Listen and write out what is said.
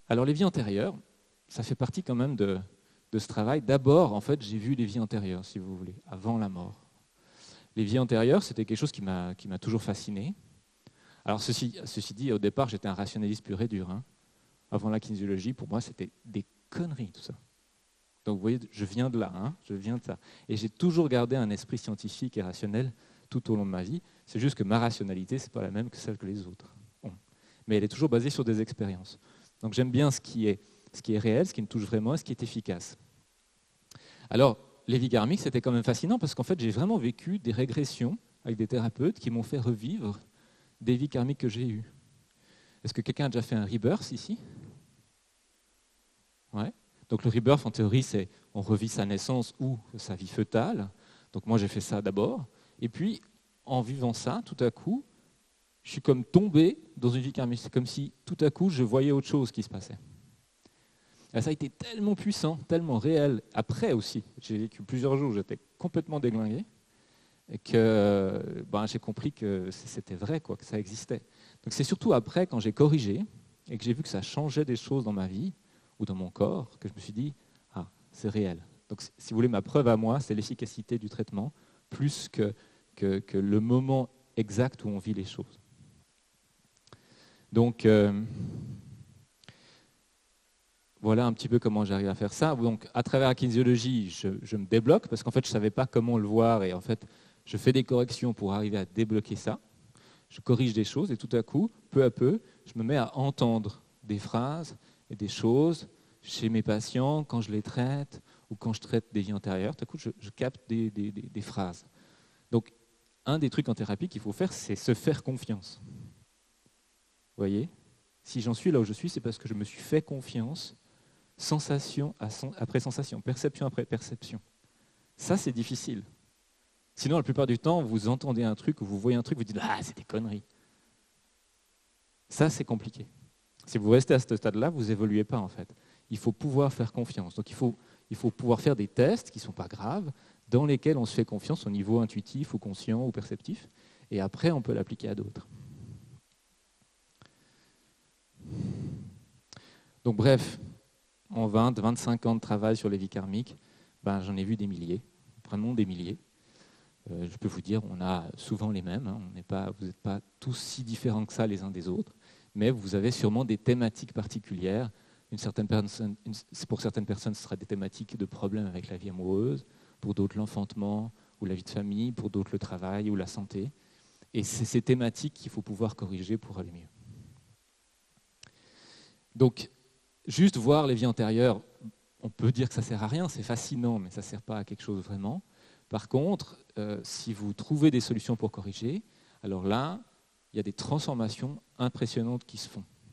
Alors les vies antérieures, ça fait partie quand même de ce travail. D'abord, en fait, j'ai vu les vies antérieures, si vous voulez, avant la mort. Les vies antérieures, c'était quelque chose qui m'a toujours fasciné. Alors ceci dit, au départ, j'étais un rationaliste pur et dur. Avant la kinésiologie, pour moi, c'était des conneries, tout ça. Donc vous voyez, je viens de là, je viens de ça. Et j'ai toujours gardé un esprit scientifique et rationnel tout au long de ma vie. C'est juste que ma rationalité, ce n'est pas la même que celle que les autres. Bon. Mais elle est toujours basée sur des expériences. Donc j'aime bien ce qui est réel, ce qui me touche vraiment, ce qui est efficace. Alors, les vies karmiques, c'était quand même fascinant parce qu'en fait, j'ai vraiment vécu des régressions avec des thérapeutes qui m'ont fait revivre des vies karmiques que j'ai eues. Est-ce que quelqu'un a déjà fait un rebirth ici? Ouais. Donc le rebirth, en théorie, c'est on revit sa naissance ou sa vie fœtale. Donc moi, j'ai fait ça d'abord. Et puis, en vivant ça, tout à coup, je suis comme tombé dans une vie karmique. C'est comme si, tout à coup, je voyais autre chose qui se passait. Et ça a été tellement puissant, tellement réel. Après aussi, j'ai vécu plusieurs jours où j'étais complètement déglingué et que j'ai compris que c'était vrai, quoi, que ça existait. Donc c'est surtout après, quand j'ai corrigé et que j'ai vu que ça changeait des choses dans ma vie ou dans mon corps, que je me suis dit, ah, c'est réel. Donc si vous voulez, ma preuve à moi, c'est l'efficacité du traitement, plus que le moment exact où on vit les choses. Donc, voilà un petit peu comment j'arrive à faire ça. Donc, à travers la kinésiologie, je me débloque parce qu'en fait, je ne savais pas comment le voir et en fait, je fais des corrections pour arriver à débloquer ça. Je corrige des choses et tout à coup, peu à peu, je me mets à entendre des phrases et des choses chez mes patients quand je les traite ou quand je traite des vies antérieures. Tout à coup, je capte des phrases. Donc, un des trucs en thérapie qu'il faut faire, c'est se faire confiance. Vous voyez ? Si j'en suis là où je suis, c'est parce que je me suis fait confiance, sensation après sensation, perception après perception. Ça, c'est difficile. Sinon, la plupart du temps, vous entendez un truc ou vous voyez un truc, vous dites « Ah, c'est des conneries ». Ça, c'est compliqué. Si vous restez à ce stade-là, vous n'évoluez pas, en fait. Il faut pouvoir faire confiance. Donc, il faut pouvoir faire des tests qui ne sont pas graves, dans lesquels on se fait confiance au niveau intuitif ou conscient ou perceptif, et après, on peut l'appliquer à d'autres. Donc, bref, en 20, 25 ans de travail sur les vies karmiques, j'en ai vu des milliers, vraiment des milliers. Je peux vous dire, on a souvent les mêmes, vous n'êtes pas tous si différents que ça les uns des autres, mais vous avez sûrement des thématiques particulières. Pour certaines personnes, ce sera des thématiques de problèmes avec la vie amoureuse, pour d'autres l'enfantement ou la vie de famille, pour d'autres le travail ou la santé. Et c'est ces thématiques qu'il faut pouvoir corriger pour aller mieux. Donc, juste voir les vies antérieures, on peut dire que ça ne sert à rien, c'est fascinant, mais ça ne sert pas à quelque chose vraiment. Par contre, si vous trouvez des solutions pour corriger, alors là, il y a des transformations impressionnantes qui se font.